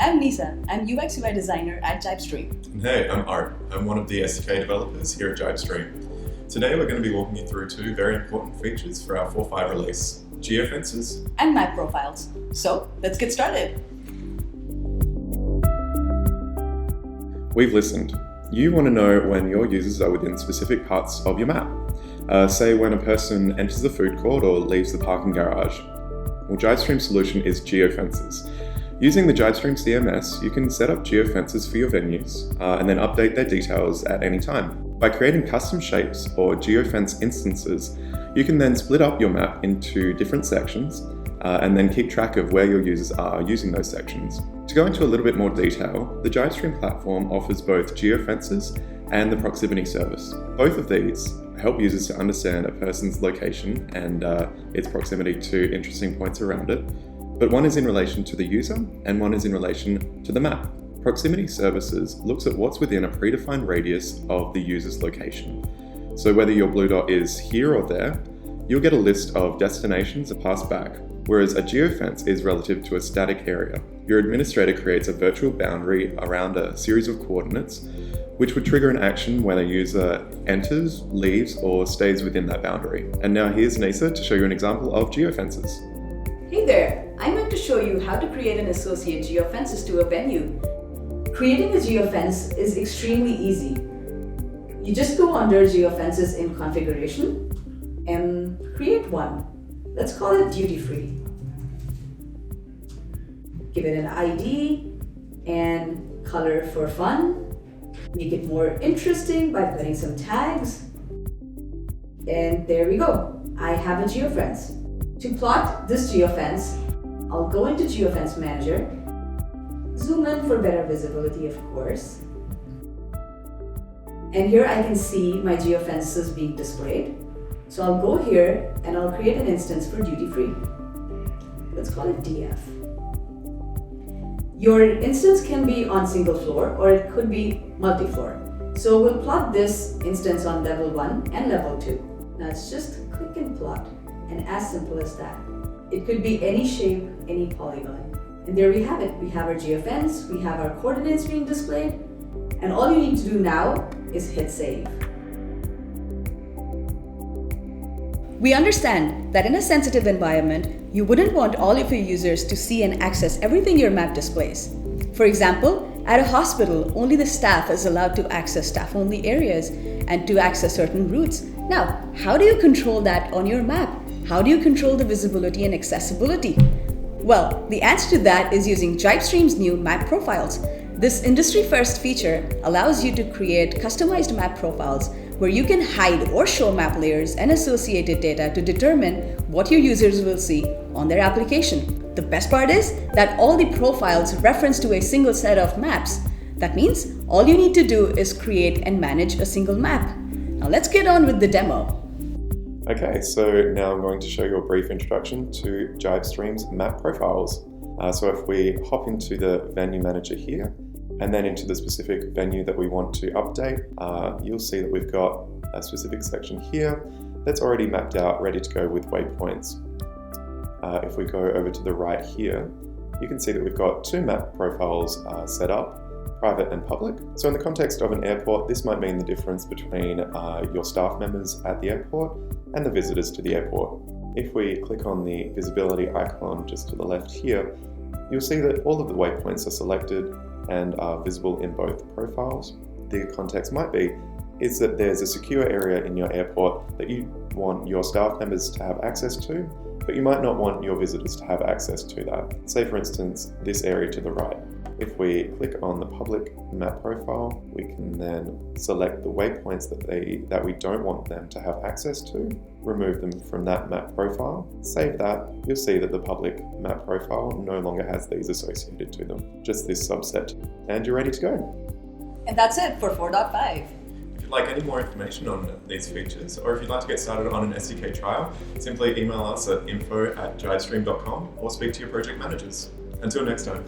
I'm Nisa. I'm UX UI designer at Jibestream. And hey, I'm Art. I'm one of the SDK developers here at Jibestream. Today we're going to be walking you through two very important features for our 4.5 release, Geofences and Map Profiles. So let's get started. We've listened. You want to know when your users are within specific parts of your map. Say when a person enters the food court or leaves the parking garage. Well, Jibestream's solution is Geofences. Using the Jibestream CMS, you can set up geofences for your venues and then update their details at any time. By creating custom shapes or geofence instances, you can then split up your map into different sections and then keep track of where your users are using those sections. To go into a little bit more detail, the Jibestream platform offers both geofences and the proximity service. Both of these help users to understand a person's location and its proximity to interesting points around it, but one is in relation to the user and one is in relation to the map. Proximity services looks at what's within a predefined radius of the user's location. So whether your blue dot is here or there, you'll get a list of destinations that pass back, whereas a geofence is relative to a static area. Your administrator creates a virtual boundary around a series of coordinates, which would trigger an action when a user enters, leaves, or stays within that boundary. And now here's Nisa to show you an example of geofences. Hey there, I'm going to show you how to create and associate geofences to a venue. Creating a geofence is extremely easy. You just go under geofences in configuration and create one. Let's call it duty free. Give it an ID and color for fun. Make it more interesting by putting some tags. And there we go. I have a geofence. To plot this geofence, I'll go into Geofence Manager, zoom in for better visibility, of course. And here I can see my geofences being displayed. So I'll go here and I'll create an instance for duty free. Let's call it DF. Your instance can be on single floor or it could be multi-floor. So we'll plot this instance on level 1 and level 2. Now it's just click and plot, and as simple as that. It could be any shape, any polygon. And there we have it. We have our geofence, we have our coordinates being displayed, and all you need to do now is hit save. We understand that in a sensitive environment, you wouldn't want all of your users to see and access everything your map displays. For example, at a hospital, only the staff is allowed to access staff-only areas and to access certain routes. Now, how do you control that on your map? How do you control the visibility and accessibility? Well, the answer to that is using Jibestream's new Map Profiles. This industry-first feature allows you to create customized map profiles where you can hide or show map layers and associated data to determine what your users will see on their application. The best part is that all the profiles reference to a single set of maps. That means all you need to do is create and manage a single map. Now let's get on with the demo. Okay, so now I'm going to show you a brief introduction to Jibestream's Map Profiles. So if we hop into the venue manager here, and then into the specific venue that we want to update, you'll see that we've got a specific section here that's already mapped out, ready to go with waypoints. If we go over to the right here, you can see that we've got two map profiles set up, private and public. So in the context of an airport, this might mean the difference between your staff members at the airport and the visitors to the airport. If we click on the visibility icon just to the left here, you'll see that all of the waypoints are selected and are visible in both profiles. The context might be is that there's a secure area in your airport that you want your staff members to have access to, but you might not want your visitors to have access to that. Say for instance, this area to the right. If we click on the public map profile, we can then select the waypoints that we don't want them to have access to, remove them from that map profile, save that. You'll see that the public map profile no longer has these associated to them, just this subset, and you're ready to go. And that's it for 4.5. If you'd like any more information on these features, or if you'd like to get started on an SDK trial, simply email us at info@jibestream.com or speak to your project managers. Until next time.